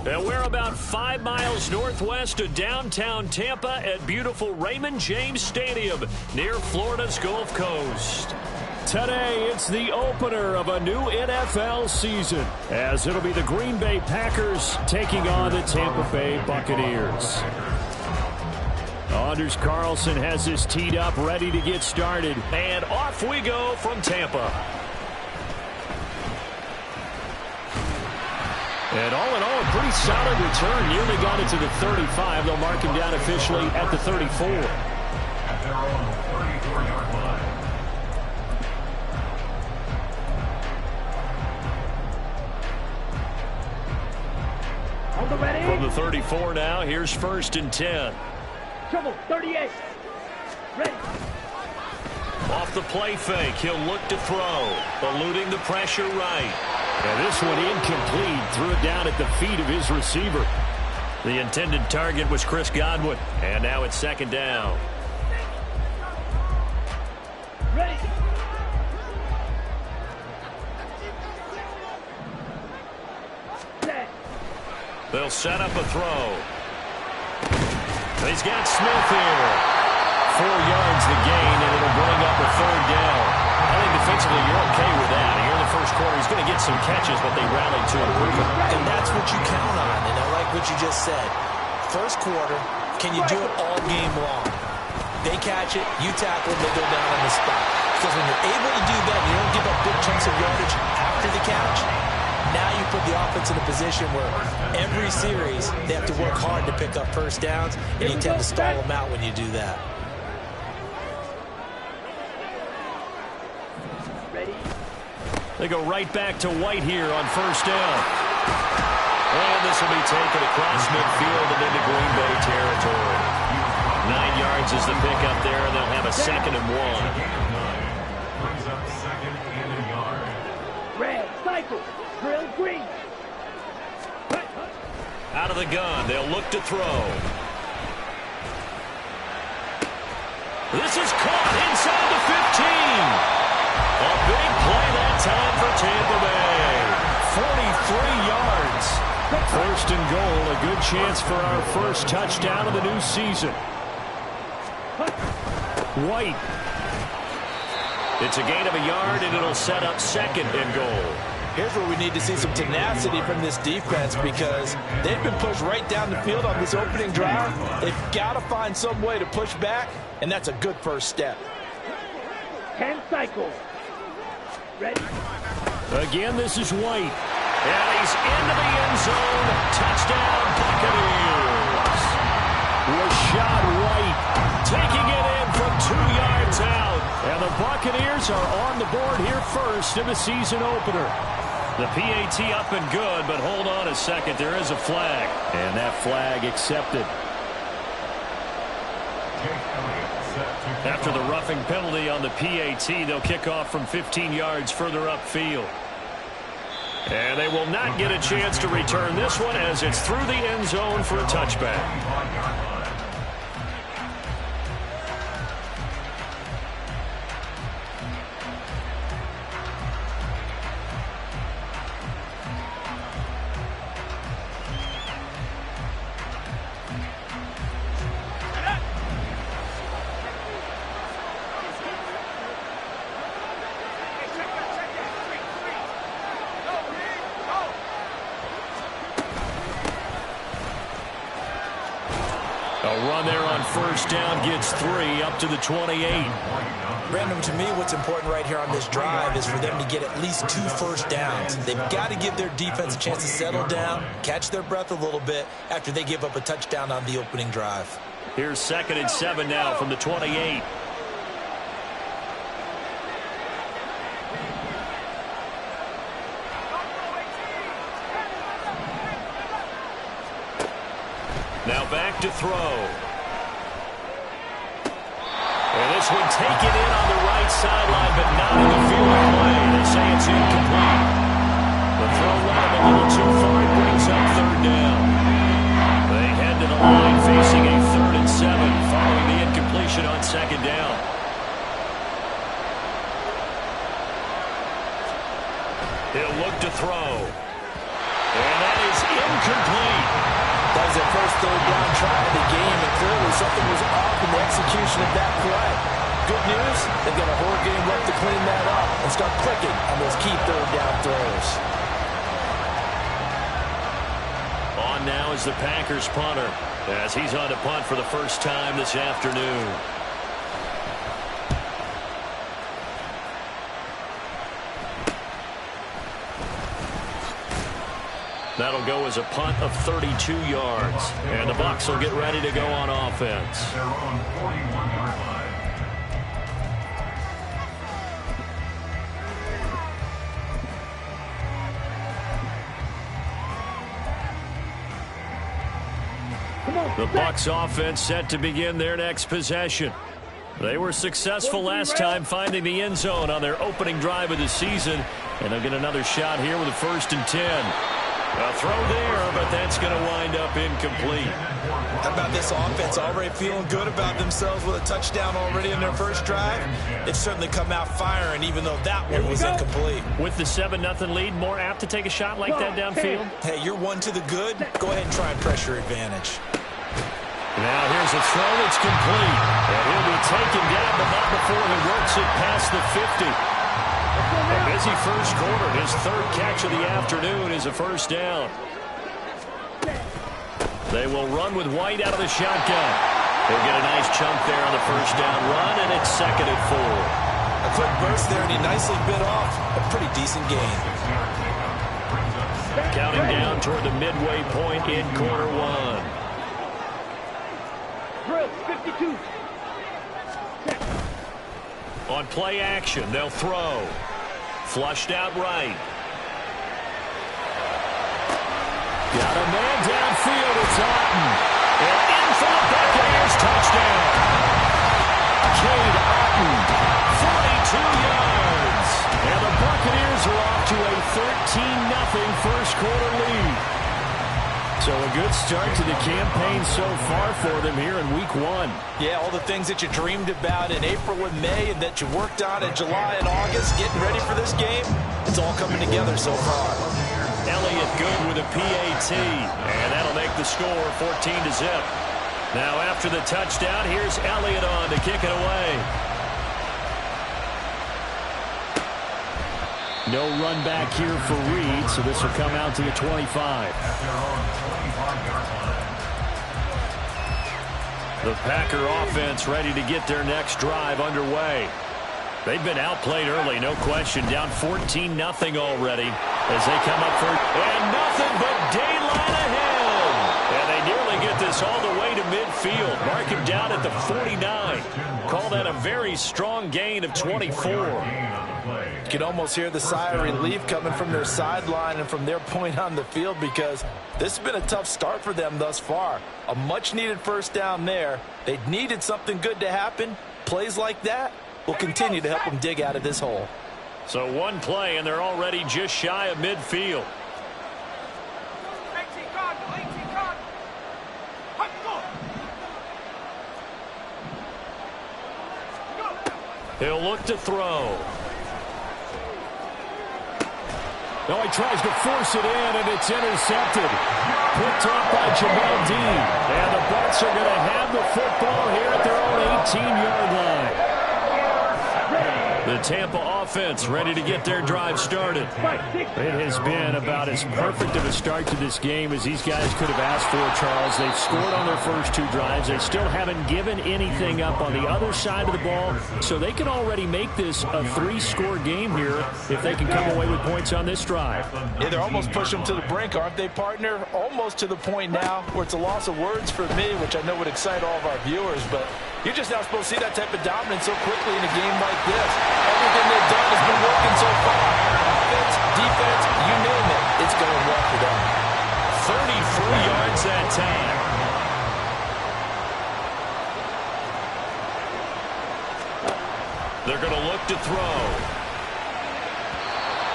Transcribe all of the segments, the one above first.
And we're about 5 miles northwest of downtown Tampa at beautiful Raymond James Stadium near Florida's Gulf Coast. Today, it's the opener of a new NFL season, as it'll be the Green Bay Packers taking on the Tampa Bay Buccaneers. Anders Carlson has this teed up, ready to get started. And off we go from Tampa. And all in all, a pretty solid return. Nearly got it to the 35. They'll mark him down officially at the 34. At their own 34-yard line. From the 34 now, here's 1st and 10. Trouble, 38. Ready. Off the play fake, he'll look to throw, eluding the pressure right. And this one incomplete, threw it down at the feet of his receiver. The intended target was Chris Godwin, and now it's 2nd down. Ready. Set. They'll set up a throw. He's got Smith here. 4 yards the gain, and it'll bring up a 3rd down. I think defensively you're okay with that. Here in the first quarter, he's going to get some catches, but they rallied to improve it. And that's what you count on, and I like what you just said. First quarter, can you do it all game long? They catch it, you tackle it, they go down on the spot. Because when you're able to do that, you don't give up big chunks of yardage after the catch. Now you put the offense in a position where every series they have to work hard to pick up first downs, and you tend to stall them out when you do that. They go right back to White here on 1st down. And this will be taken across midfield and into Green Bay territory. 9 yards is the pickup there, and they'll have a 2nd and 1. Brings up 2nd and a yard. Red, cycle, drill, green. Out of the gun, they'll look to throw. This is caught inside the 15. A big play that time for Tampa Bay. 43 yards. 1st and goal, a good chance for our first touchdown of the new season. White. It's a gain of a yard, and it'll set up 2nd and goal. Here's where we need to see some tenacity from this defense, because they've been pushed right down the field on this opening drive. They've got to find some way to push back, and that's a good first step. 10 cycles. Ready. Again, this is White. And he's into the end zone. Touchdown, Buccaneers. Rashad White taking it in from 2 yards out. And the Buccaneers are on the board here first in the season opener. The PAT up and good, but hold on a second. There is a flag. And that flag accepted. After the roughing penalty on the PAT, they'll kick off from 15 yards further upfield. And they will not get a chance to return this one, as it's through the end zone for a touchback. A run there on 1st down gets 3 up to the 28. Brandon, to me, what's important right here on this drive is for them to get at least 2 first downs. They've got to give their defense a chance to settle down, catch their breath a little bit after they give up a touchdown on the opening drive. Here's 2nd and 7 now from the 28. Now back to throw. And this one taken in on the right sideline, but not in the field of play. They say it's incomplete. The throw went a little too far. It brings up 3rd down. They head to the line facing a 3rd and 7 following the incompletion on 2nd down. He'll look to throw. And that is incomplete. That was their first third down try of the game, and clearly something was off in the execution of that play. Good news, they've got a whole game left to clean that up and start clicking on those key third down throws. On now is the Packers punter, as he's on to punt for the first time this afternoon. That'll go as a punt of 32 yards. And the Bucs will get ready to go on offense. Their own 41-yard line. The Bucs offense set to begin their next possession. They were successful last time finding the end zone on their opening drive of the season. And they'll get another shot here with a 1st and 10. A throw there, but that's going to wind up incomplete. How about this offense already feeling good about themselves with a touchdown already in their first drive? They've certainly come out firing, even though that one was incomplete. With the 7-0 lead, more apt to take a shot like that downfield? Hey, you're one to the good. Go ahead and try and pressure advantage. Now here's a throw that's complete. And he'll be taken down, but not before he works it past the 50. A busy first quarter. His 3rd catch of the afternoon is a 1st down. They will run with White out of the shotgun. He'll get a nice chunk there on the 1st down run, and it's 2nd and 4. A quick burst there, and he nicely bit off a pretty decent gain. Counting down toward the midway point in quarter 1. Drill, 52. On play action, they'll throw. Flushed out right. Got a man downfield. It's Otten. And in for the Buccaneers touchdown. Cade Otten, 42 yards. And the Buccaneers are off to a 13-0 first quarter lead. So a good start to the campaign so far for them here in week 1. Yeah, all the things that you dreamed about in April and May and that you worked on in July and August, getting ready for this game, it's all coming together so far. Elliott good with a PAT, and that'll make the score 14-0. Now after the touchdown, here's Elliott on to kick it away. No run back here for Reed, so this will come out to the 25. At their own 25-yard line. The Packer offense ready to get their next drive underway. They've been outplayed early, no question. Down 14-0 already as they come up for and nothing but daylight ahead. And they nearly get this all the way to midfield. Mark him down at the 49. Call that a very strong gain of 24. You can almost hear the sigh of relief coming from their sideline and from their point on the field, because this has been a tough start for them thus far. A much-needed 1st down there. They needed something good to happen. Plays like that will continue to help them dig out of this hole. So one play, and they're already just shy of midfield. He'll look to throw. No, he tries to force it in, and it's intercepted. Picked off by Jamel Dean. And the Bucs are going to have the football here at their own 18-yard line. The Tampa offense ready to get their drive started. It has been about as perfect of a start to this game as these guys could have asked for, Charles. They've scored on their first 2 drives. They still haven't given anything up on the other side of the ball, so they can already make this a 3-score game here if they can come away with points on this drive. Yeah, they're almost pushing them to the brink, aren't they, partner? Almost to the point now where it's a loss of words for me, which I know would excite all of our viewers, but you're just not supposed to see that type of dominance so quickly in a game like this. Everything they've done has been working so far. Offense, defense, you name it. It's going well for them. 33 yards that time. They're going to look to throw.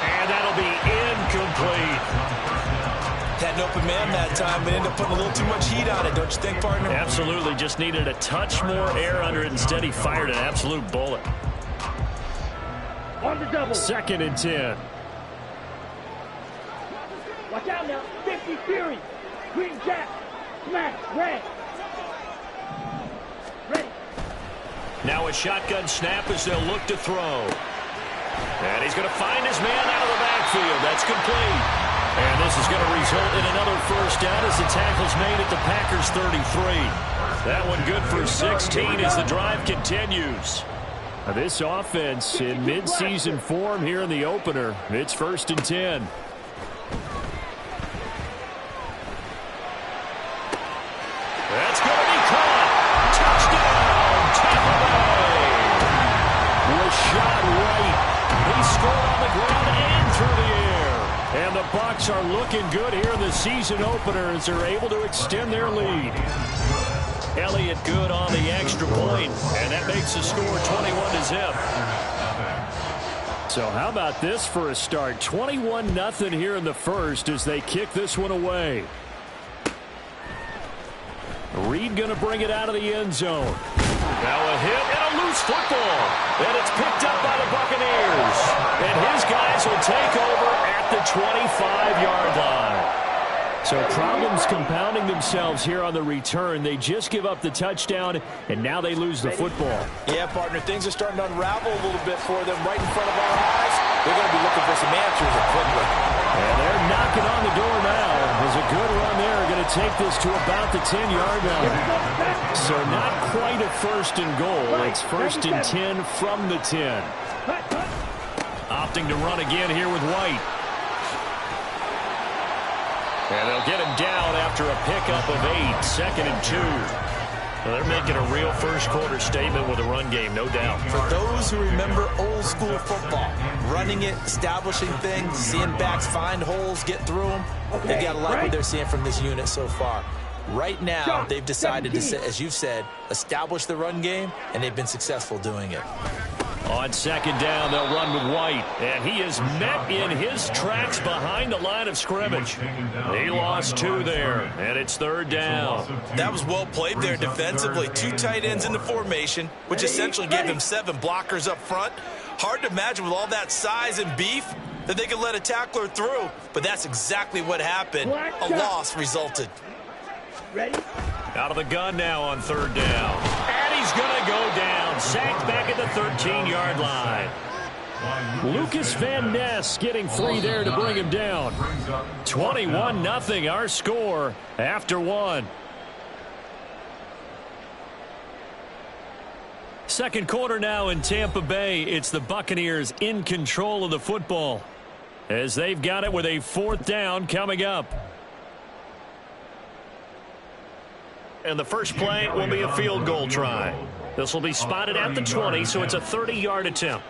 And that'll be incomplete. Had an open man that time, but ended up putting a little too much heat on it, don't you think, partner? Absolutely. Just needed a touch more air under it. Instead, he fired an absolute bullet. On the double. 2nd and 10. Watch out now. 50 Fury. Green Jack. Smash. Red. Ready. Now a shotgun snap as they'll look to throw. And he's going to find his man out of the backfield. That's complete. And this is going to result in another first down as the tackle's made at the Packers' 33. That one good for 16 as the drive continues. This offense in midseason form here in the opener. It's 1st and 10. That's going to be caught. Touchdown, Tampa Bay. Rashad White. He scored on the ground and through the air. And the Bucs are looking good here in the season opener as they're able to extend their lead. Elliott good on the extra point, and that makes the score 21-0. So how about this for a start? 21-0 here in the first as they kick this one away. Reed going to bring it out of the end zone. Now a hit and a loose football. And it's picked up by the Buccaneers. And his guys will take over at the 25-yard line. So problems compounding themselves here on the return. They just give up the touchdown, and now they lose the football. Yeah, partner, things are starting to unravel a little bit for them right in front of our eyes. They're going to be looking for some answers quickly. And they're knocking on the door now. There's a good run there. Going to take this to about the 10-yard line. So not quite a 1st and goal. It's 1st and 10 from the 10. Opting to run again here with White. And they'll get him down after a pickup of 8, 2nd and 2. Well, they're making a real first-quarter statement with a run game, no doubt. For those who remember old-school football, running it, establishing things, seeing backs find holes, get through them, they've got to like what they're seeing from this unit so far. Right now, they've decided to, as you've said, establish the run game, and they've been successful doing it. On 2nd down, they'll run with White. And he is met in his tracks behind the line of scrimmage. He lost 2 there, and it's 3rd down. That was well played there defensively. 2 tight ends in the formation, which essentially gave them 7 blockers up front. Hard to imagine with all that size and beef that they could let a tackler through. But that's exactly what happened. A loss resulted. Ready? Out of the gun now on 3rd down. And he's going to go down. Sacked back at the 13-yard line. Lucas Van Ness getting free there to bring him down. 21-0 our score after 1. Second quarter now in Tampa Bay. It's the Buccaneers in control of the football as they've got it with a 4th down coming up. And the first play will be a field goal try. This will be spotted at the 20, so it's a 30-yard attempt.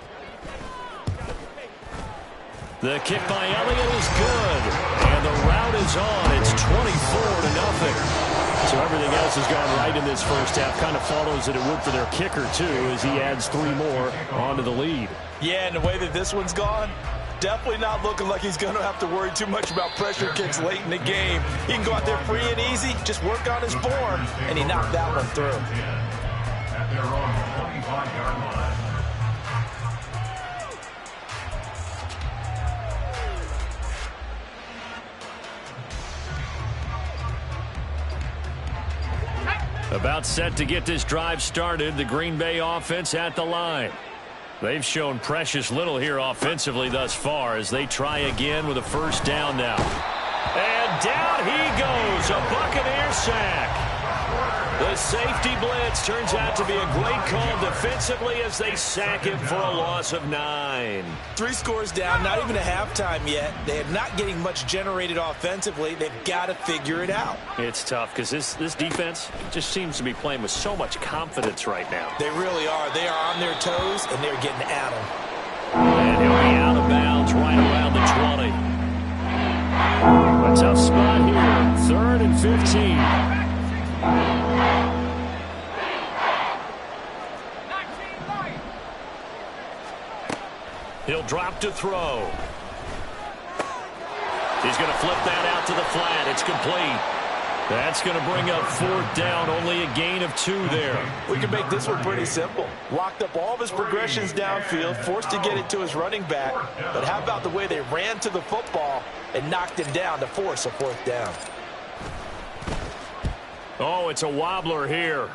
The kick by Elliott is good, and the route is on. It's 24-0. So everything else has gone right in this first half. Kind of follows that it would for their kicker, too, as he adds 3 more onto the lead. Yeah, and the way that this one's gone, definitely not looking like he's going to have to worry too much about pressure kicks late in the game. He can go out there free and easy, just work on his form, and he knocked that one through. At their own 25-yard line. About set to get this drive started, the Green Bay offense at the line. They've shown precious little here offensively thus far as they try again with a 1st down now. And down he goes, a Buccaneer sack. The safety blitz turns out to be a great call defensively as they sack him for a loss of 9. 3 scores down, not even a halftime yet. They are not getting much generated offensively. They've got to figure it out. It's tough because this defense just seems to be playing with so much confidence right now. They really are. They are on their toes, and they're getting at them. And he'll be out of bounds right around the 20. A tough spot here. 3rd and 15. He'll drop to throw. He's going to flip that out to the flat. It's complete. That's going to bring up 4th down. Only a gain of 2 there. We can make this one pretty simple. Locked up all of his progressions downfield, forced to get it to his running back. But how about the way they ran to the football and knocked him down to force a 4th down? Oh, it's a wobbler here.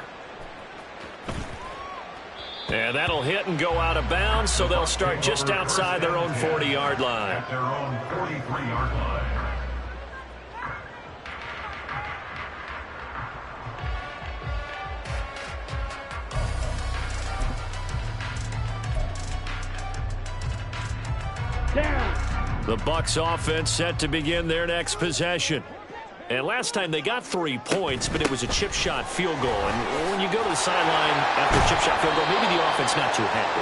And that'll hit and go out of bounds, so they'll start just outside their own 40-yard line. At their own 43-yard line. The Bucs offense set to begin their next possession. And last time they got 3 points, but it was a chip shot field goal. And when you go to the sideline after a chip shot field goal, maybe the offense not too happy.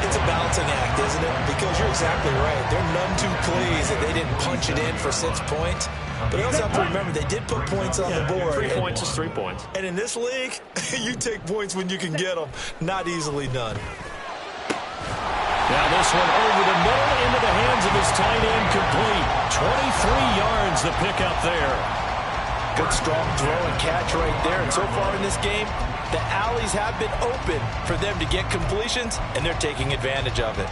It's a balancing act, isn't it? Because you're exactly right. There are none too plays that they didn't punch it in for 6 points. But they also have to remember they did put points on the board. 3 points is 3 points. And in this league, you take points when you can get them. Not easily done. Now this one over the middle into the hands of his tight end, complete. 23 yards the pickup there. Good strong throw and catch right there. And so far in this game, the alleys have been open for them to get completions, and they're taking advantage of it.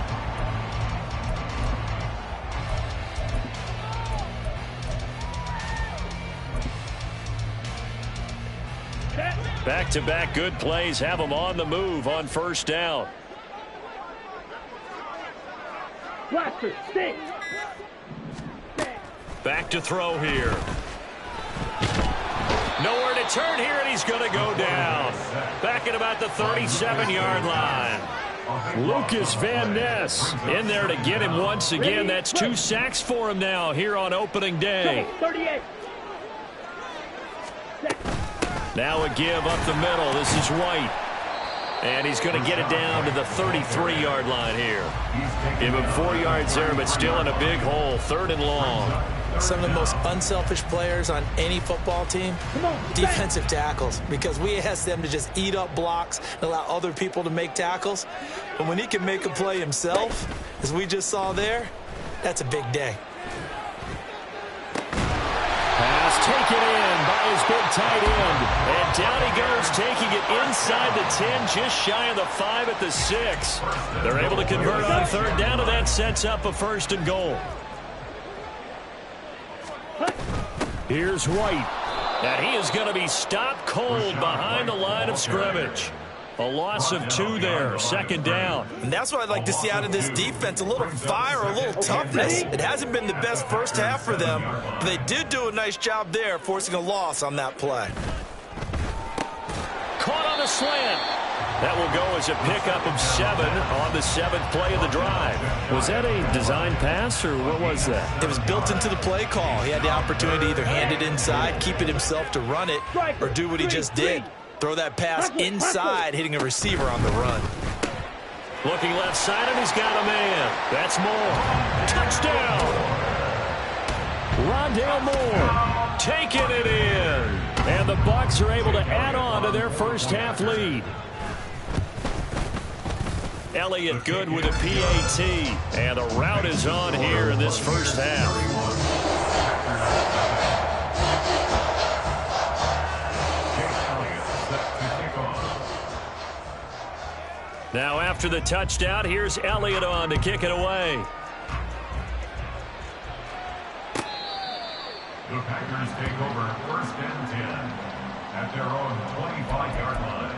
Back-to-back good plays have them on the move on 1st down. Blaster, stay. Back to throw here. Nowhere to turn here, and he's going to go down. Back at about the 37-yard line. Lucas Van Ness in there to get him once again. That's 2 sacks for him now here on opening day. 38. Now a give up the middle. This is White. And he's going to get it down to the 33-yard line here. Give him 4 yards there, but still in a big hole. 3rd and long. Some of the most unselfish players on any football team, defensive tackles, because we ask them to just eat up blocks and allow other people to make tackles. But when he can make a play himself, as we just saw there, that's a big day. Pass taken in by his big tight end. And down he goes, taking it inside the 10, just shy of the 5 at the 6. They're able to convert on 3rd down, and that sets up a 1st and goal. Here's White. And he is going to be stopped cold behind the line of scrimmage. A loss of 2 there, 2nd down. And that's what I'd like to see out of this defense, a little fire, a little toughness. It hasn't been the best first half for them, but they did do a nice job there, forcing a loss on that play. Caught on the slant. That will go as a pickup of 7 on the 7th play of the drive. Was that a design pass, or what was that? It was built into the play call. He had the opportunity to either hand it inside, keep it himself to run it, or do what he just did. Throw that pass inside, hitting a receiver on the run. Looking left side, and he's got a man. That's Moore. Touchdown! Rondale Moore taking it in. And the Bucs are able to add on to their first half lead. Elliott good with a PAT. And the route is on here in this first half. Now after the touchdown, here's Elliott on to kick it away. The Packers take over 1st and 10 at their own 25-yard line.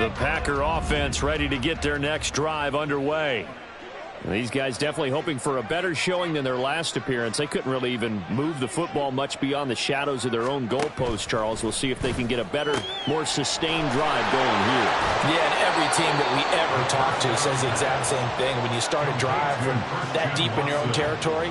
The Packer offense ready to get their next drive underway. These guys definitely hoping for a better showing than their last appearance. They couldn't really even move the football much beyond the shadows of their own goalpost, Charles. We'll see if they can get a better, more sustained drive going here. Yeah, and every team that we ever talk to says the exact same thing. When you start a drive from that deep in your own territory,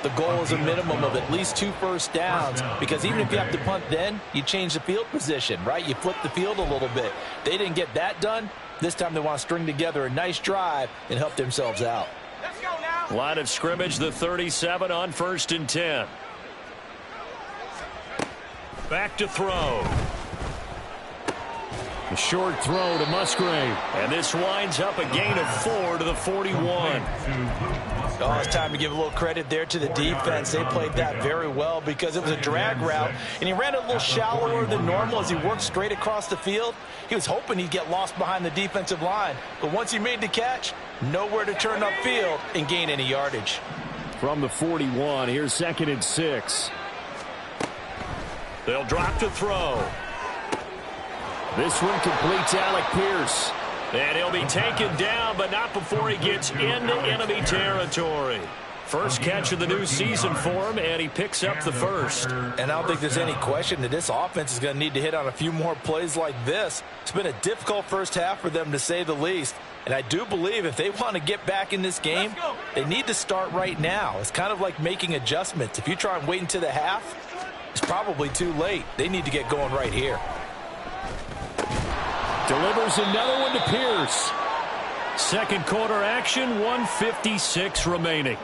the goal is a minimum of at least 2 first downs, because even if you have to punt then, you change the field position, right? You flip the field a little bit. They didn't get that done. This time they want to string together a nice drive and help themselves out. Let's go now. Line of scrimmage, the 37 on 1st and 10. Back to throw. A short throw to Musgrave. And this winds up a gain of 4 to the 41. Oh, it's time to give a little credit there to the defense. They played that very well because it was a drag route, and he ran a little shallower than normal as he worked straight across the field. He was hoping he'd get lost behind the defensive line, but once he made the catch, nowhere to turn upfield and gain any yardage. From the 41, here's 2nd and 6. They'll drop to throw. This one completes Alec Pierce. And he'll be taken down, but not before he gets into enemy territory. First catch of the new season for him, and he picks up the first. And I don't think there's any question that this offense is going to need to hit on a few more plays like this. It's been a difficult first half for them, to say the least. And I do believe if they want to get back in this game, they need to start right now. It's kind of like making adjustments. If you try and wait until the half, it's probably too late. They need to get going right here. Delivers another one to Pierce. Second quarter action, 1:56 remaining.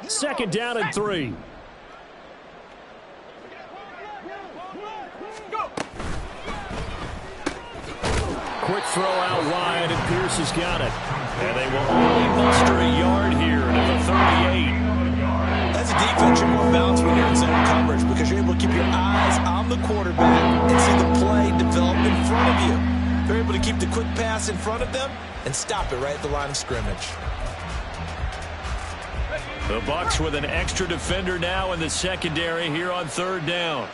Second down and 3. Quick throw out wide, and Pierce has got it. And they will only muster a yard here at the 38. As a defense, you're more balanced when you're in zone coverage because you're able to keep your eyes on the quarterback and see the play develop in front of you. They're able to keep the quick pass in front of them and stop it right at the line of scrimmage. The Bucs with an extra defender now in the secondary here on 3rd down.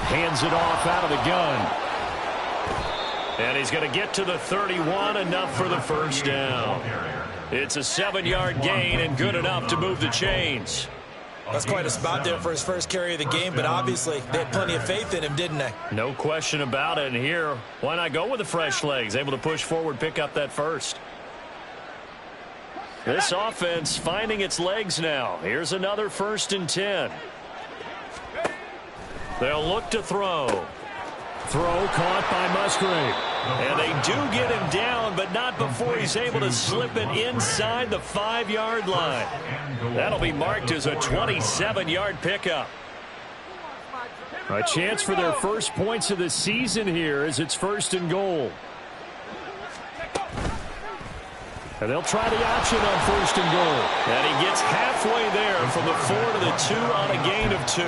Hands it off out of the gun. And he's going to get to the 31, enough for the first down. It's a 7-yard gain and good enough to move the chains. That's quite a spot there for his first carry of the game, but obviously they had plenty of faith in him, didn't they? No question about it. And here, why not go with the fresh legs? Able to push forward, pick up that first. This offense finding its legs now. Here's another 1st and 10. They'll look to throw. Throw caught by Musgrave. And they do get him down, but not before he's able to slip it inside the 5-yard line. That'll be marked as a 27-yard pickup. A chance for their first points of the season here as it's 1st and goal. And they'll try the option on 1st and goal. And he gets halfway there from the 4 to the 2 on a gain of 2.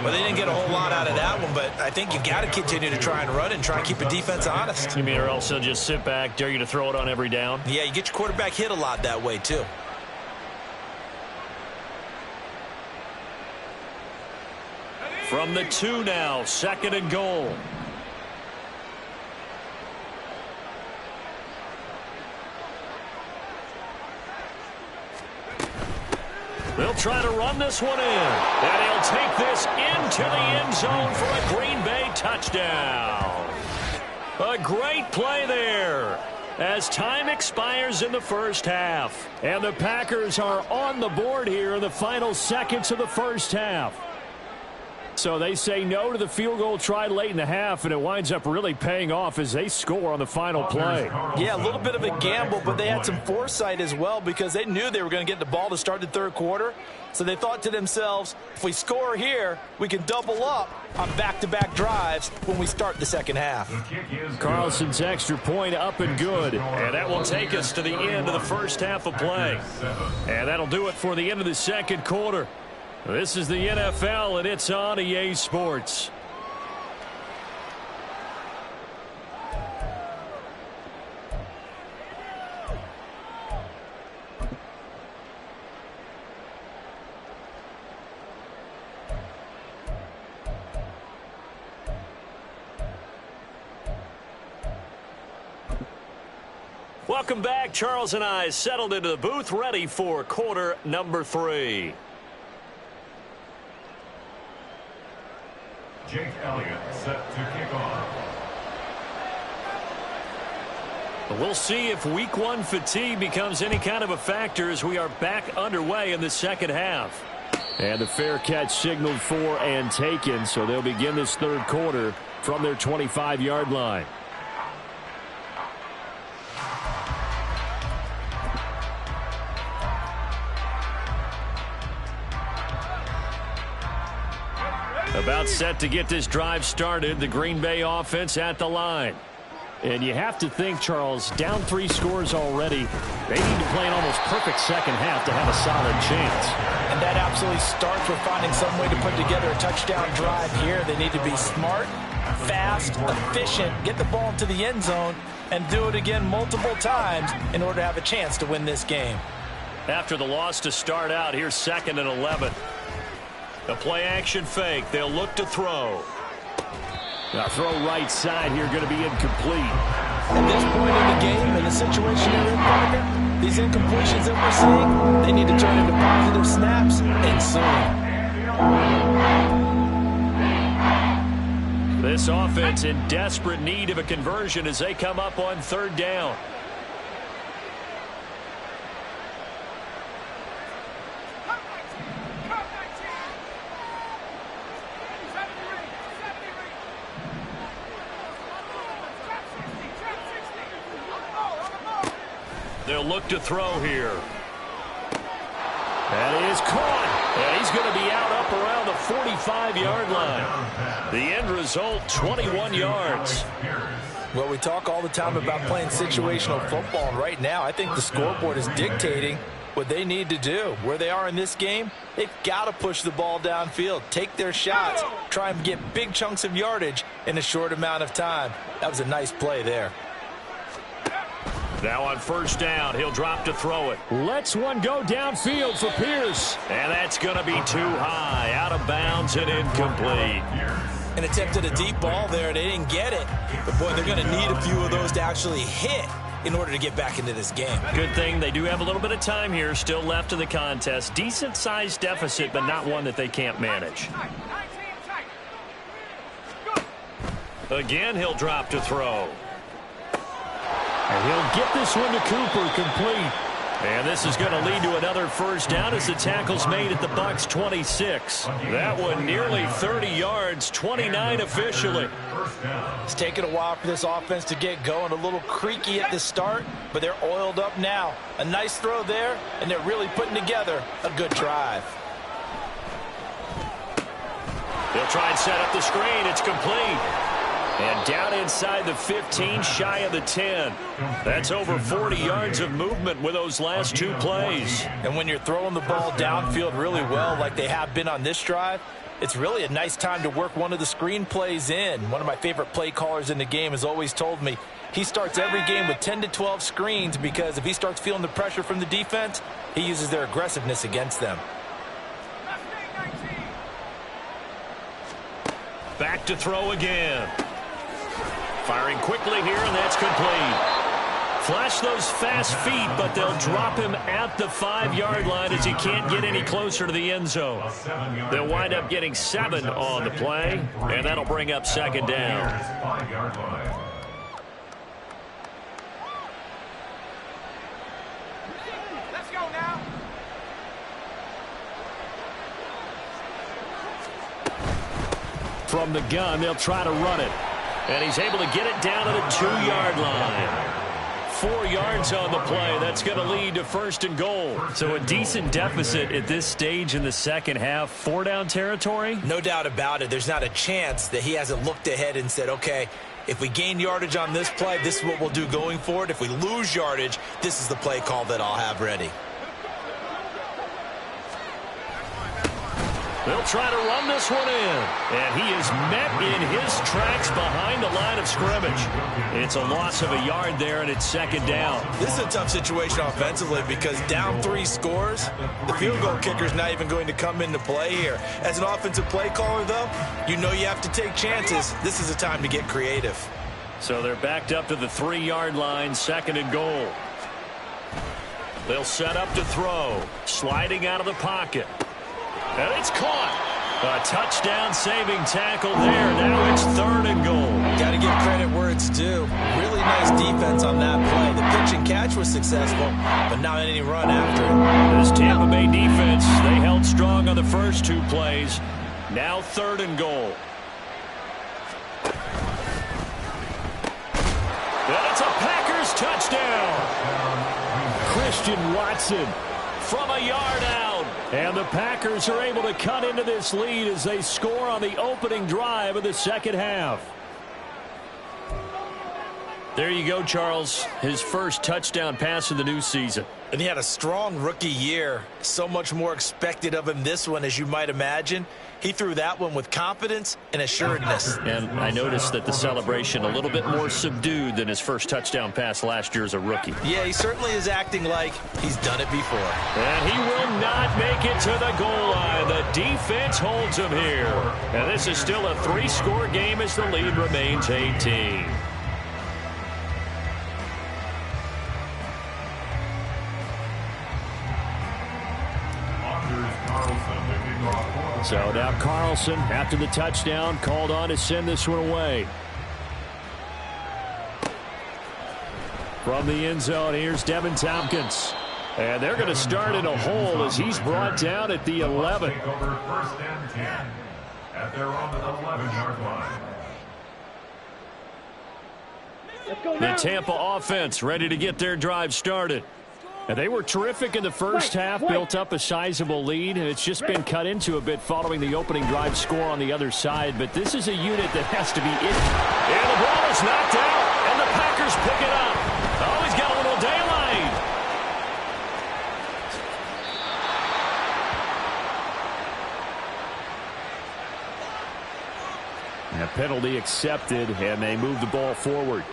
Well, they didn't get a whole lot out of that one, but I think you've got to continue to try and run and try and keep the defense honest. You mean or else they'll just sit back, dare you to throw it on every down? Yeah, you get your quarterback hit a lot that way, too. From the 2 now, 2nd and goal. They'll try to run this one in. And he'll take this into the end zone for a Green Bay touchdown. A great play there as time expires in the first half. And the Packers are on the board here in the final seconds of the first half. So they say no to the field goal tried late in the half, and it winds up really paying off as they score on the final play. Yeah, a little bit of a gamble, but they had some foresight as well because they knew they were going to get the ball to start the 3rd quarter. So they thought to themselves, if we score here, we can double up on back-to-back drives when we start the 2nd half. Carlson's extra point up and good. And that will take us to the end of the first half of play. And that'll do it for the end of the 2nd quarter. This is the NFL, and it's on EA Sports. Welcome back. Charles and I settled into the booth, ready for quarter number 3. Jake Elliott set to kick off. We'll see if week 1 fatigue becomes any kind of a factor as we are back underway in the 2nd half. And the fair catch signaled for and taken, so they'll begin this third quarter from their 25-yard line. About set to get this drive started, the Green Bay offense at the line. And you have to think, Charles, down 3 scores already. They need to play an almost perfect second half to have a solid chance. And that absolutely starts with finding some way to put together a touchdown drive here. They need to be smart, fast, efficient, get the ball into the end zone, and do it again multiple times in order to have a chance to win this game. After the loss to start out, here's 2nd and 11. A play-action fake. They'll look to throw. Now throw right side here, going to be incomplete. At this point in the game, in the situation they're in, partner, these incompletions that we're seeing, they need to turn into positive snaps, and soon. This offense in desperate need of a conversion as they come up on 3rd down. They'll look to throw here. That is caught. And he's going to be out up around the 45-yard line. The end result, 21 yards. Well, we talk all the time about playing situational football. And right now, I think the scoreboard is dictating what they need to do. Where they are in this game, they've got to push the ball downfield, take their shots, try and get big chunks of yardage in a short amount of time. That was a nice play there. Now on 1st down, he'll drop to throw it. Lets one go downfield for Pierce. And that's going to be too high. Out of bounds and incomplete. An attempt at a deep ball there. They didn't get it. But, boy, they're going to need a few of those to actually hit in order to get back into this game. Good thing they do have a little bit of time here still left in the contest. Decent-sized deficit, but not one that they can't manage. Again, he'll drop to throw. And he'll get this one to Cooper, complete. And this is going to lead to another 1st down as the tackle's made at the Bucs 26. That one nearly 30 yards, 29 officially. It's taken a while for this offense to get going. A little creaky at the start, but they're oiled up now. A nice throw there, and they're really putting together a good drive. They'll try and set up the screen. It's complete. And down inside the 15, shy of the 10. That's over 40 yards of movement with those last 2 plays. And when you're throwing the ball downfield really well like they have been on this drive, it's really a nice time to work one of the screen plays in. One of my favorite play callers in the game has always told me he starts every game with 10 to 12 screens because if he starts feeling the pressure from the defense, he uses their aggressiveness against them. Back to throw again. Firing quickly here, and that's complete. Flash those fast feet, but they'll drop him at the 5-yard line as he can't get any closer to the end zone. They'll wind up getting 7 on the play, and that'll bring up 2nd down. Let's go now. From the gun, they'll try to run it. And he's able to get it down to the 2-yard line. 4 yards on the play. That's going to lead to 1st and goal. So a decent deficit at this stage in the second half. 4-down territory? No doubt about it. There's not a chance that he hasn't looked ahead and said, okay, if we gain yardage on this play, this is what we'll do going forward. If we lose yardage, this is the play call that I'll have ready. They'll try to run this one in. And he is met in his tracks behind the line of scrimmage. It's a loss of a yard there, and it's 2nd down. This is a tough situation offensively because down 3 scores, the field goal kicker's not even going to come into play here. As an offensive play caller, though, you know you have to take chances. This is a time to get creative. So they're backed up to the 3-yard line, 2nd and goal. They'll set up to throw. Sliding out of the pocket. And it's caught. A touchdown-saving tackle there. Now it's 3rd and goal. Got to give credit where it's due. Really nice defense on that play. The pitch and catch was successful, but not any run after it. This Tampa Bay defense, they held held strong on the first 2 plays. Now 3rd and goal. And it's a Packers touchdown. Christian Watson from a yard out. And the Packers are able to cut into this lead as they score on the opening drive of the second half. There you go, Charles. His first touchdown pass of the new season. And he had a strong rookie year. So much more expected of him this one, as you might imagine. He threw that one with confidence and assuredness. And I noticed that the celebration a little bit more subdued than his first touchdown pass last year as a rookie. Yeah, he certainly is acting like he's done it before. And he will not make it to the goal line. The defense holds him here. And this is still a 3-score game as the lead remains 18. So now Carlson, after the touchdown, called on to send this one away. From the end zone, here's Devin Tompkins. And they're going to start in a hole as he's brought down at the 11. Take over 1st and 10 at their own 11-yard line. Let's go The now. Tampa offense ready to get their drive started. And they were terrific in the first half, built up a sizable lead, and it's just been cut into a bit following the opening drive score on the other side. But this is a unit that has to be it. And the ball is knocked out, and the Packers pick it up. Oh, he's got a little daylight. And a penalty accepted, and they move the ball forward.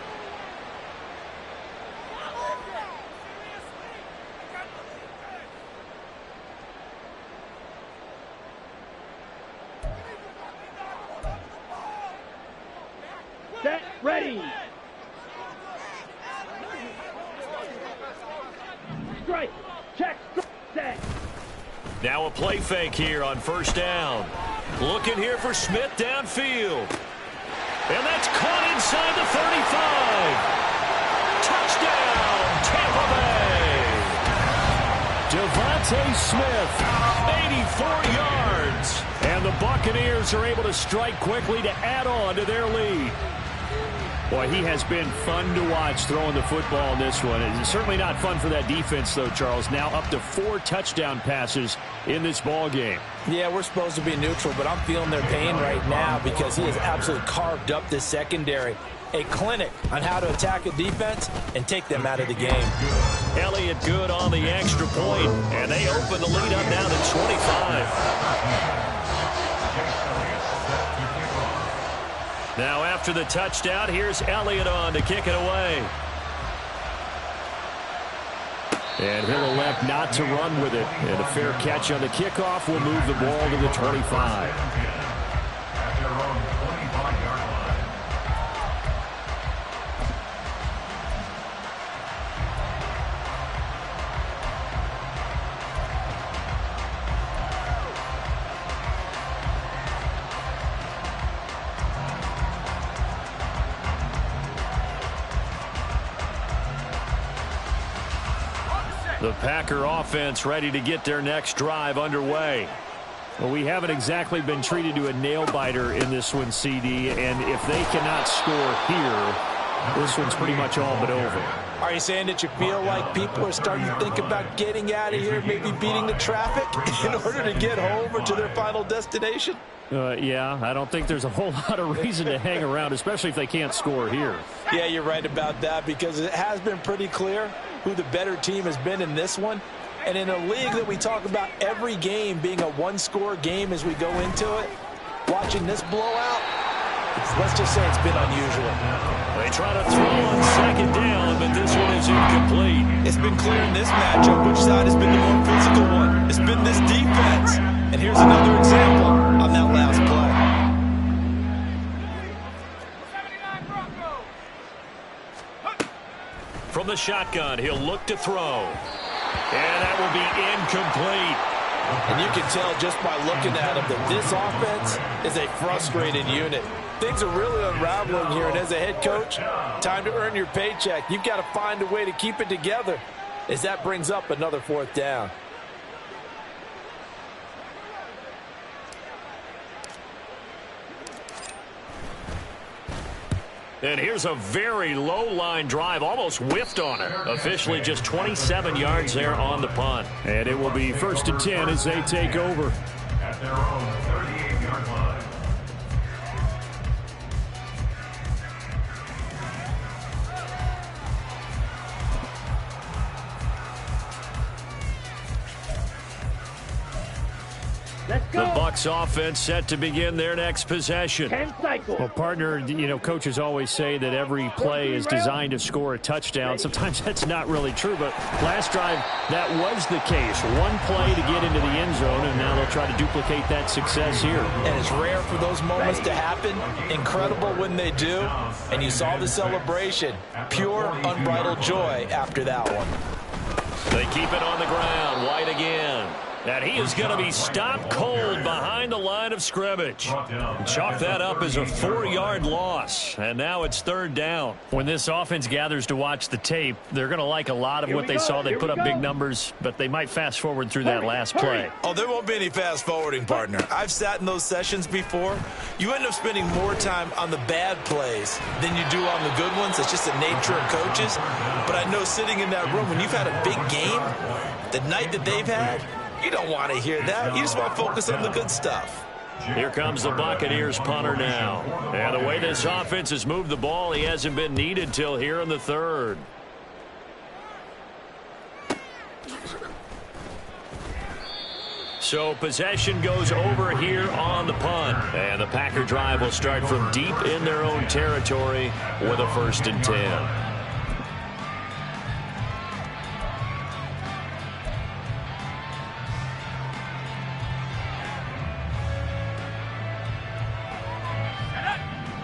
Set, ready. Strike, check, set. Now a play fake here on 1st down. Looking here for Smith downfield. And that's caught inside the 35. Touchdown, Tampa Bay. Devontae Smith, 84 yards. And the Buccaneers are able to strike quickly to add on to their lead. Boy, he has been fun to watch throwing the football in this one. It's certainly not fun for that defense, though, Charles. Now up to 4 touchdown passes in this ball game. Yeah, we're supposed to be neutral, but I'm feeling their pain right now because he has absolutely carved up this secondary. A clinic on how to attack a defense and take them out of the game. Elliott good on the extra point, and they open the lead up now to 25. Now after the touchdown, here's Elliott on to kick it away. And he'll elect not to run with it. And a fair catch on the kickoff will move the ball to the 25. At their own 25-yard line. The Packer offense ready to get their next drive underway. Well, we haven't exactly been treated to a nail-biter in this one, CD, and if they cannot score here, this one's pretty much all but over. Are you saying that you feel like people are starting to think about getting out of here, maybe beating the traffic in order to get home or to their final destination? Yeah, I don't think there's a whole lot of reason to hang around, especially if they can't score here. Yeah, you're right about that because it has been pretty clear who the better team has been in this one. And in a league that we talk about every game being a one-score game as we go into it, watching this blowout, let's just say it's been unusual. They try to throw on 2nd down, but this one is incomplete. It's been clear in this matchup which side has been the more physical one. It's been this defense. And here's another example on that last play. From the shotgun, he'll look to throw. And that will be incomplete. And you can tell just by looking at him that this offense is a frustrated unit. Things are really unraveling here, and as a head coach, time to earn your paycheck. You've got to find a way to keep it together as that brings up another 4th down. And here's a very low-line drive, almost whiffed on it. Officially just 27 yards there on the punt. And it will be 1st and 10 as they take over. At their own 38-yard line. Let's go. The Bucs offense set to begin their next possession. 10 cycles. Well, partner, you know, coaches always say that every play is designed to score a touchdown. Sometimes that's not really true, but last drive, that was the case. One play to get into the end zone, and now they'll try to duplicate that success here. And it's rare for those moments to happen. Incredible when they do. And you saw the celebration. Pure, unbridled joy after that one. They keep it on the ground. White again. And he is going to be stopped cold behind the line of scrimmage. Chalk that up as a 4-yard loss. And now it's 3rd down. When this offense gathers to watch the tape, they're going to like a lot of what they saw. They put up big numbers, but they might fast forward through that last play. Oh, there won't be any fast forwarding, partner. I've sat in those sessions before. You end up spending more time on the bad plays than you do on the good ones. It's just the nature of coaches. But I know sitting in that room, when you've had a big game, the night that they've had, you don't want to hear that. You just want to focus on the good stuff. Here comes the Buccaneers punter now. And the way this offense has moved the ball, he hasn't been needed till here in the 3rd. So possession goes over here on the punt. And the Packer drive will start from deep in their own territory with a 1st and 10.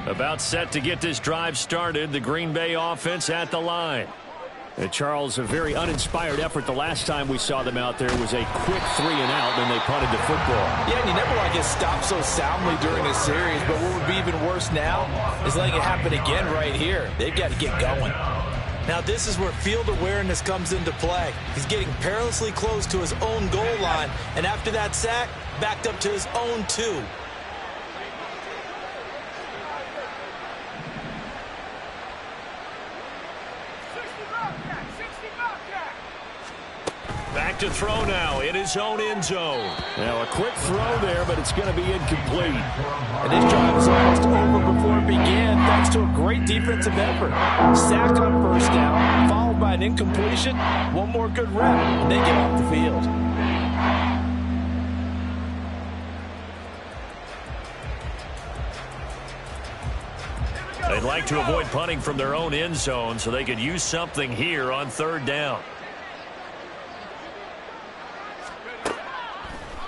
About set to get this drive started. The Green Bay offense at the line. And Charles, a very uninspired effort the last time we saw them out there was a quick 3 and out, then they punted the football. Yeah, and you never want to get stopped so soundly during a series, but what would be even worse now is letting it happen again right here. They've got to get going. Now this is where field awareness comes into play. He's getting perilously close to his own goal line, and after that sack, backed up to his own 2. Back to throw now in his own end zone. Now a quick throw there, but it's going to be incomplete. And this drive is almost over before it began thanks to a great defensive effort. Sack on 1st down, followed by an incompletion. One more good rep, and they get off the field. They'd like to avoid punting from their own end zone so they could use something here on 3rd down.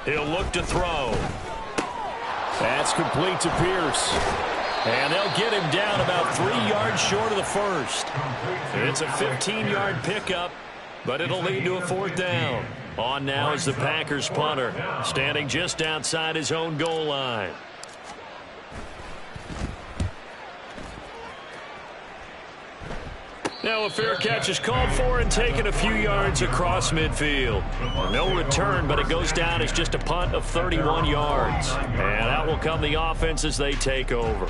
He'll look to throw. That's complete to Pierce. And they'll get him down about 3 yards short of the 1st. It's a 15-yard pickup, but it'll lead to a 4th down. On now is the Packers punter, standing just outside his own goal line. Now a fair catch is called for and taken a few yards across midfield. No return, but it goes down as just a punt of 31 yards. And out will come the offense as they take over.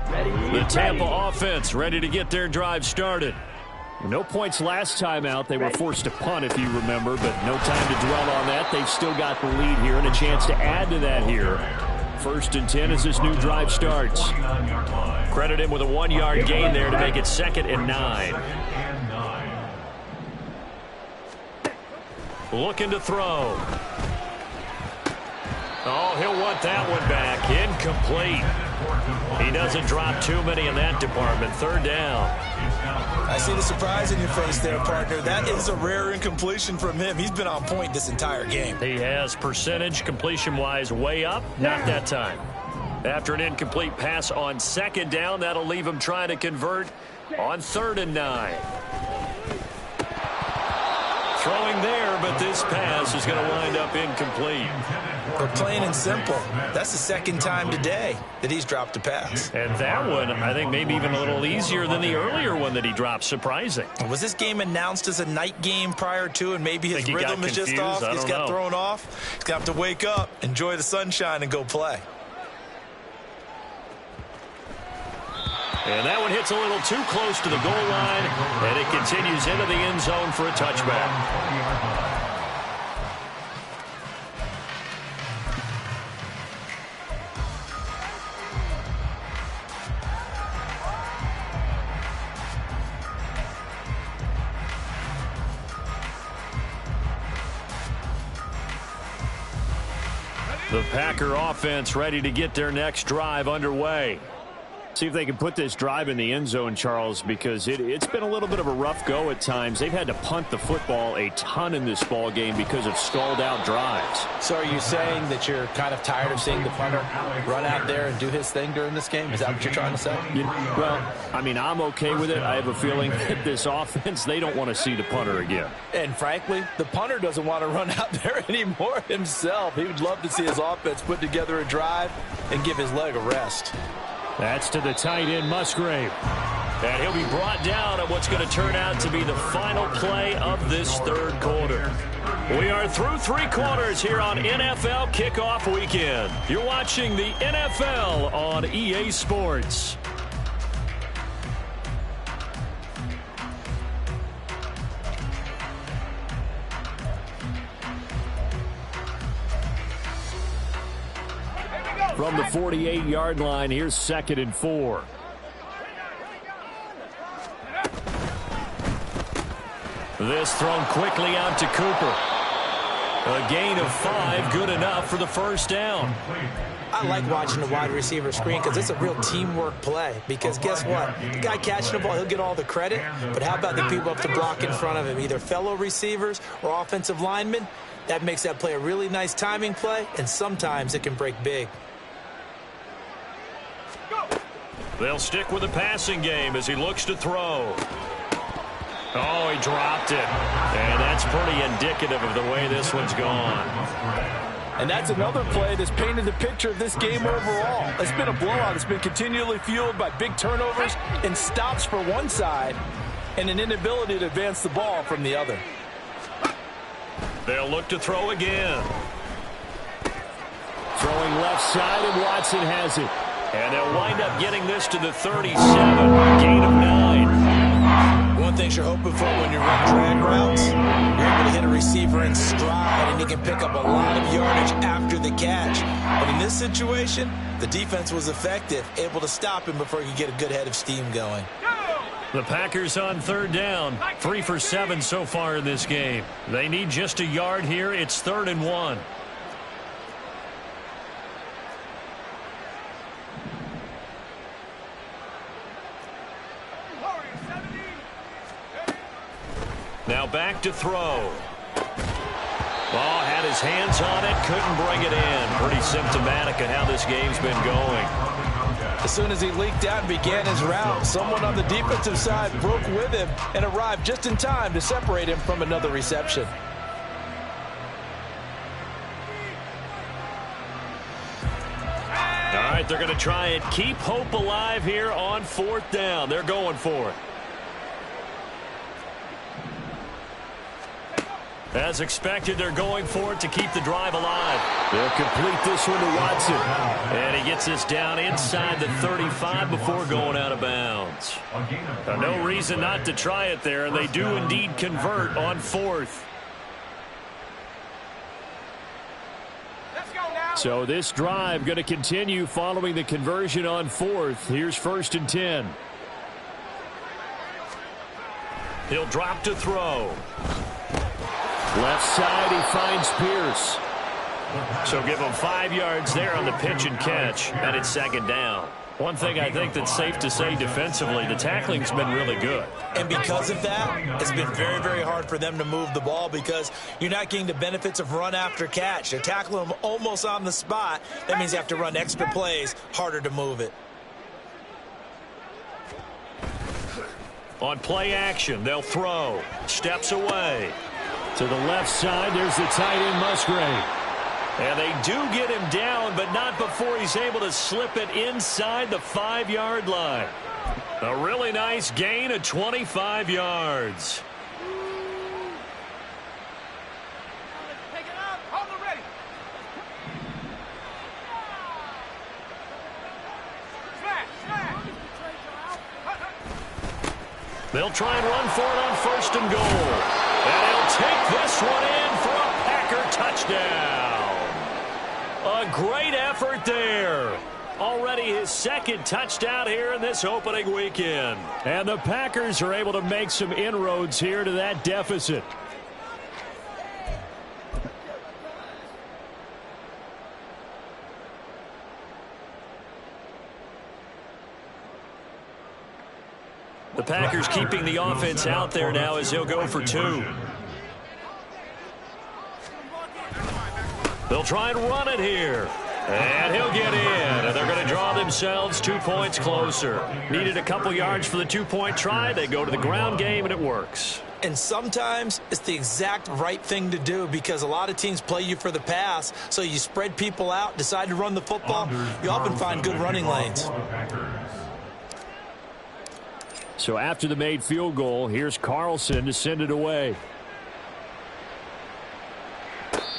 The Tampa offense ready to get their drive started. No points last time out. They were forced to punt, if you remember, but no time to dwell on that. They've still got the lead here and a chance to add to that here. 1st and 10 as this new drive starts. Credit him with a 1-yard gain there to make it 2nd and 9. Looking to throw. Oh, he'll want that one back. Incomplete. He doesn't drop too many in that department. 3rd down. I see the surprise in your face there, partner. That is a rare incompletion from him. He's been on point this entire game. He has percentage completion-wise way up. Not that time. After an incomplete pass on 2nd down, that'll leave him trying to convert on 3rd and 9. Throwing there, but this pass is going to wind up incomplete. But plain and simple, that's the 2nd time today that he's dropped a pass. And that one, I think, maybe even a little easier than the earlier one that he dropped. Surprising. Was this game announced as a night game prior to, and maybe his rhythm is just off? He's got thrown off. He's got to wake up, enjoy the sunshine, and go play. And that one hits a little too close to the goal line, and it continues into the end zone for a touchback. The Packer offense ready to get their next drive underway. See if they can put this drive in the end zone, Charles, because it's been a little bit of a rough go at times. They've had to punt the football a ton in this ball game because of stalled-out drives. So are you saying that you're kind of tired of seeing the punter run out there and do his thing during this game? Is that what you're trying to say? Well, I mean, I'm okay with it. I have a feeling that this offense, they don't want to see the punter again. And frankly, the punter doesn't want to run out there anymore himself. He would love to see his offense put together a drive and give his leg a rest. That's to the tight end, Musgrave. And he'll be brought down at what's going to turn out to be the final play of this third quarter. We are through 3 quarters here on NFL Kickoff Weekend. You're watching the NFL on EA Sports. From the 48-yard line, here's 2nd and 4. This thrown quickly out to Cooper. A gain of 5, good enough for the first down. I like watching the wide receiver screen because it's a real teamwork play. Because guess what? The guy catching the ball, he'll get all the credit. But how about the people up the block in front of him, either fellow receivers or offensive linemen? That makes that play a really nice timing play, and sometimes it can break big. They'll stick with the passing game as he looks to throw. Oh, he dropped it. And that's pretty indicative of the way this one's gone. And that's another play that's painted the picture of this game overall. It's been a blowout. It's been continually fueled by big turnovers and stops for one side and an inability to advance the ball from the other. They'll look to throw again. Throwing left side, and Watson has it. And they'll wind up getting this to the 37. Gain of 9. One thing you're hoping for when you run drag routes, you're able to hit a receiver in stride, and he can pick up a lot of yardage after the catch. But in this situation, the defense was effective, able to stop him before he could get a good head of steam going. The Packers on 3rd down. 3 for 7 so far in this game. They need just a yard here. It's 3rd and 1. Now back to throw. Ball had his hands on it, couldn't bring it in. Pretty symptomatic of how this game's been going. As soon as he leaked out and began his route, someone on the defensive side broke with him and arrived just in time to separate him from another reception. All right, they're going to try it. Keep hope alive here on 4th down. They're going for it. As expected, they're going for it to keep the drive alive. They'll complete this one to Watson. And he gets this down inside the 35 before going out of bounds. No reason not to try it there, and they do indeed convert on 4th. So this drive going to continue following the conversion on 4th. Here's 1st and 10. He'll drop to throw. Left side, he finds Pierce. So give him 5 yards there on the pitch and catch, and it's 2nd down. One thing I think that's safe to say defensively, the tackling's been really good. And because of that, it's been very, very hard for them to move the ball because you're not getting the benefits of run after catch. They're tackling them almost on the spot. That means you have to run extra plays, harder to move it. On play action, they'll throw. Steps away. To the left side, there's the tight end, Musgrave. And they do get him down, but not before he's able to slip it inside the 5-yard line. A really nice gain of 25 yards. Take it out. Hold it ready. Smash, smash. They'll try and run for it on 1st and goal. And he'll take this one in for a Packer touchdown. A great effort there. Already his 2nd touchdown here in this opening weekend. And the Packers are able to make some inroads here to that deficit. The Packers keeping the offense out there now as he'll go for 2. They'll try and run it here. And he'll get in. And they're going to draw themselves 2 points closer. Needed a couple yards for the 2-point try. They go to the ground game, and it works. And sometimes it's the exact right thing to do because a lot of teams play you for the pass. So you spread people out, decide to run the football. You often find good running lanes. So after the made field goal, here's Carlson to send it away.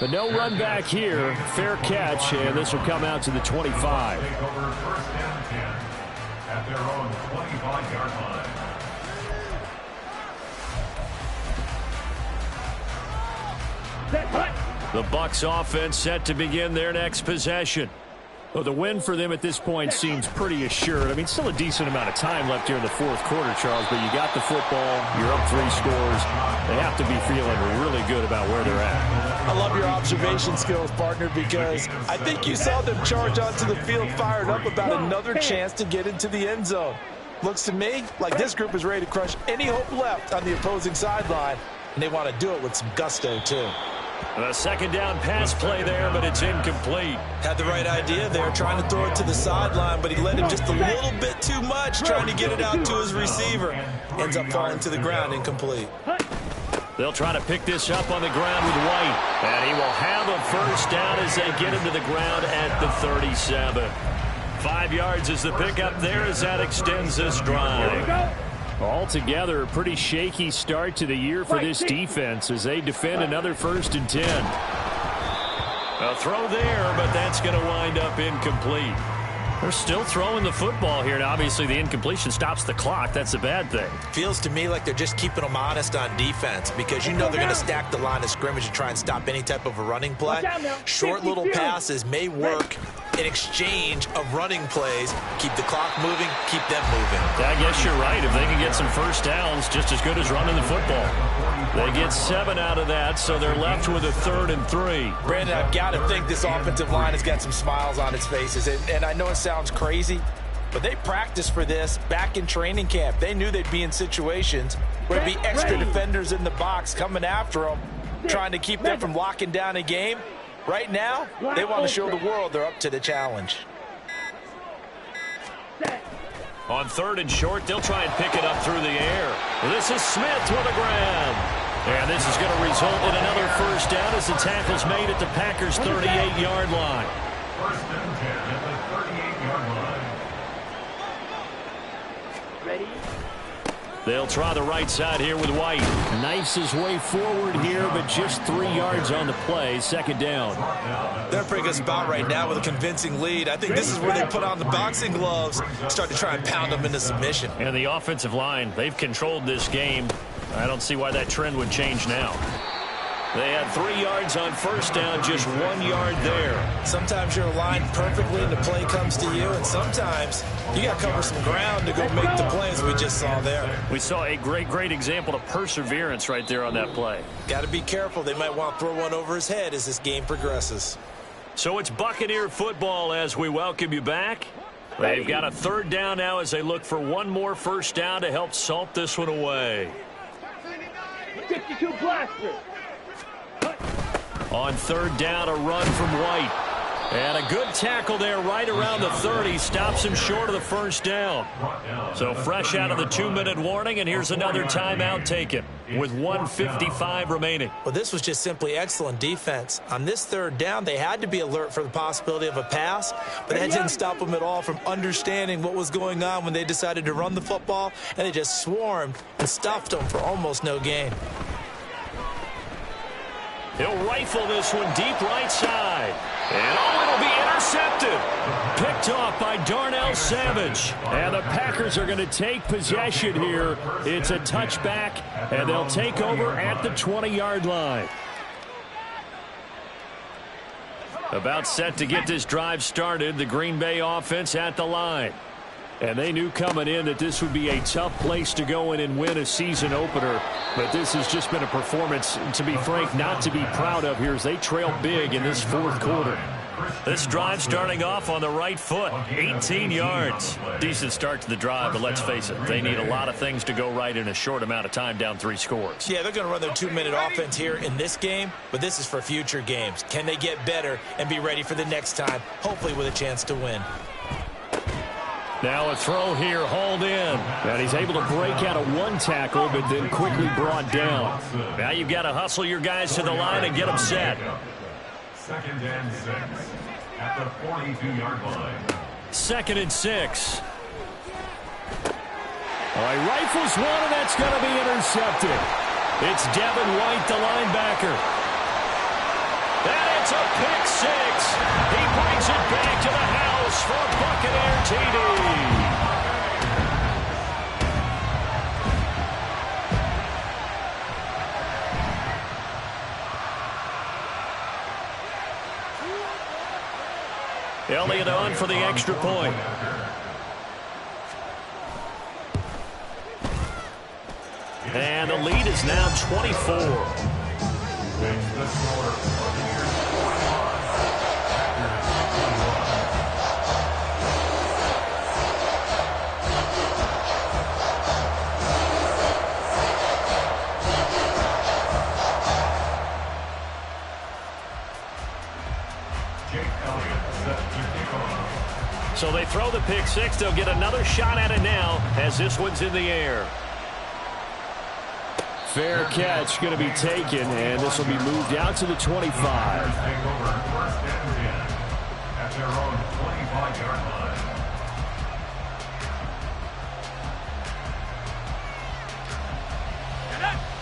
But no run back here. Fair catch, and this will come out to the 25. Take over 1st and 10 at their own 25-yard line. The Bucs offense set to begin their next possession. Well, the win for them at this point seems pretty assured. I mean, still a decent amount of time left here in the 4th quarter, Charles, but you got the football, you're up 3 scores. They have to be feeling really good about where they're at. I love your observation skills, partner, because I think you saw them charge onto the field fired up about another chance to get into the end zone. Looks to me like this group is ready to crush any hope left on the opposing sideline, and they want to do it with some gusto, too. A 2nd down pass play there, but it's incomplete. Had the right idea there, trying to throw it to the sideline, but he let him just a little bit too much, trying to get it out to his receiver. Ends up falling to the ground, incomplete. They'll try to pick this up on the ground with White. And he will have a 1st down as they get into the ground at the 37. 5 yards is the pickup there as that extends this drive. Altogether, a pretty shaky start to the year for this defense as they defend another 1st and 10. A throw there, but that's going to wind up incomplete. They're still throwing the football here, and obviously the incompletion stops the clock. That's a bad thing. Feels to me like they're just keeping them honest on defense because you know they're going to stack the line of scrimmage and try and stop any type of a running play. Short little passes may work in exchange of running plays. Keep the clock moving, keep them moving. I guess you're right. If they can get some 1st downs, just as good as running the football. They get 7 out of that, so they're left with a 3rd and 3. Brandon, I've got to think this offensive line has got some smiles on its faces. And I know it sounds crazy, but they practiced for this back in training camp. They knew they'd be in situations where there'd be extra defenders in the box coming after them, trying to keep them from locking down a game. Right now, they want to show the world they're up to the challenge. On 3rd and short, they'll try and pick it up through the air. This is Smith with a grab. And this is going to result in another 1st down as the tackle's made at the Packers' 38-yard line. 1st and 10 at the 38-yard line. Ready? They'll try the right side here with White. Knifes his way forward here, but just 3 yards on the play. 2nd down. They're in a pretty good spot right now with a convincing lead. I think this is where they put on the boxing gloves, start to try and pound them into submission. And the offensive line, they've controlled this game. I don't see why that trend would change now. They had 3 yards on 1st down, just 1 yard there. Sometimes you're aligned perfectly and the play comes to you, and sometimes you got to cover some ground to go make the plays we just saw there. We saw a great example of perseverance right there on that play. Got to be careful. They might want to throw one over his head as this game progresses. So it's Buccaneer football as we welcome you back. They've got a 3rd down now as they look for one more 1st down to help salt this one away. 62 blaster. On 3rd down, a run from White. And a good tackle there right around the 30. Stops him short of the 1st down. So fresh out of the 2-minute warning, and here's another timeout taken with 1:55 remaining. Well, this was just simply excellent defense. On this 3rd down, they had to be alert for the possibility of a pass, but that didn't stop them at all from understanding what was going on when they decided to run the football, and they just swarmed and stuffed them for almost no gain. He'll rifle this one deep right side. And it'll be intercepted. Picked off by Darnell Savage. And the Packers are going to take possession here. It's a touchback, and they'll take over at the 20-yard line. About set to get this drive started, the Green Bay offense at the line. And they knew coming in that this would be a tough place to go in and win a season opener. But this has just been a performance, to be frank, not to be proud of here as they trail big in this fourth quarter. This drive starting off on the right foot, 18 yards. Decent start to the drive, but let's face it, they need a lot of things to go right in a short amount of time, down 3 scores. Yeah, they're going to run their 2-minute offense here in this game, but this is for future games. Can they get better and be ready for the next time, hopefully with a chance to win? Now a throw here, hauled in. And he's able to break out of one tackle, but then quickly brought down. Now you've got to hustle your guys to the line and get them set. 2nd and 6 at the 42-yard line. 2nd and 6. All right, rifles one, and that's going to be intercepted. It's Devin White, the linebacker. And it's a pick 6. He brings it back to the house for a Buccaneer TD. Elliott on for the extra point. And the lead is now 24. The score, So they throw the pick 6. They'll get another shot at it now as this one's in the air. Fair catch going to be taken, and this will be moved out to the 25. take over 1st and 10 at their own 25-yard line.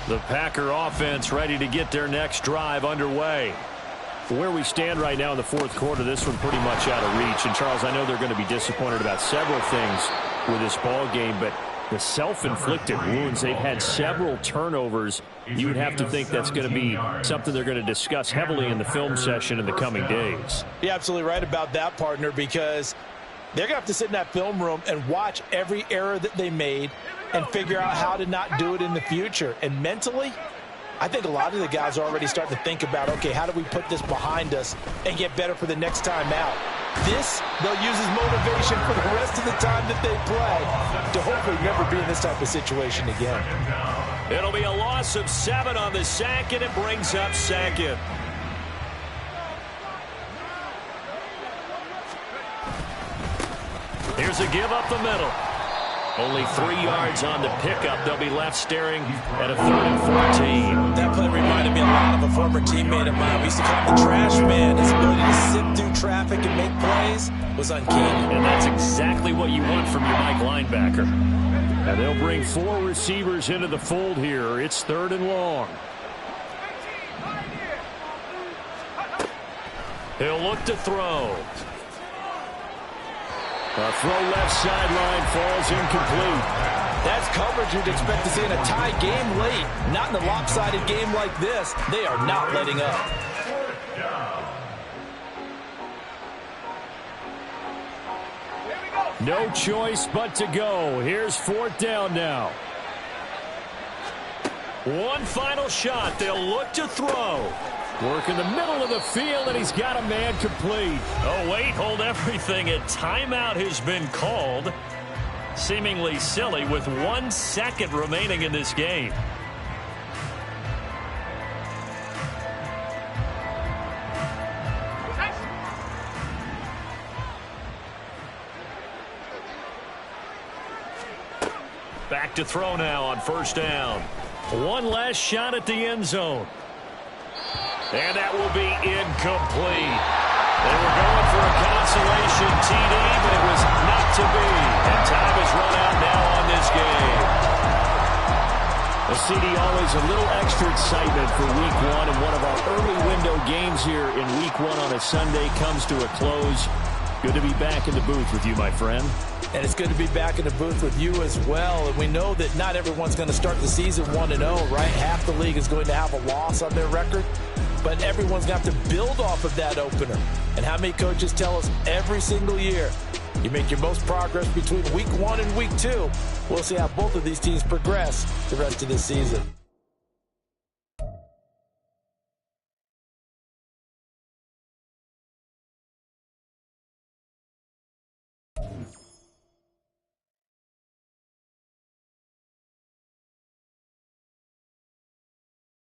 The Packer offense ready to get their next drive underway. Where we stand right now in the fourth quarter, this one pretty much out of reach. And, Charles, I know they're going to be disappointed about several things with this ball game, but the self-inflicted wounds, they've had several turnovers. You would have to think that's going to be something they're going to discuss heavily in the film session in the coming days. You're absolutely right about that, partner, because they're going to have to sit in that film room and watch every error that they made and figure out how to not do it in the future. And mentally, I think a lot of the guys are already starting to think about, okay, how do we put this behind us and get better for the next time out? This, they'll use as motivation for the rest of the time that they play to hopefully never be in this type of situation again. It'll be a loss of 7 on the sack, and it brings up 2nd. Here's a give up the middle. Only 3 yards on the pickup. They'll be left staring at a 3rd and 14. That play reminded me a lot of a former teammate of mine. We used to call him the trash man. His ability to sift through traffic and make plays was uncanny. And that's exactly what you want from your Mike linebacker. And they'll bring 4 receivers into the fold here. It's 3rd and long. He'll look to throw. A throw left sideline falls incomplete. That's coverage you'd expect to see in a tie game late. Not in a lopsided game like this. They are not letting up. No choice but to go. Here's 4th down now. One final shot. They'll look to throw. Work in the middle of the field, and he's got a man complete. Oh, wait, hold everything. A timeout has been called. Seemingly silly with 1 second remaining in this game. Back to throw now on 1st down. One last shot at the end zone. And that will be incomplete. They were going for a consolation TD, but it was not to be. And time is run out now on this game. CD, always a little extra excitement for Week 1, and one of our early window games here in Week 1 on a Sunday comes to a close. Good to be back in the booth with you, my friend. And it's good to be back in the booth with you as well. And we know that not everyone's going to start the season 1-0, right? Half the league is going to have a loss on their record. But everyone's going to have to build off of that opener. And how many coaches tell us every single year, you make your most progress between Week 1 and Week 2. We'll see how both of these teams progress the rest of this season.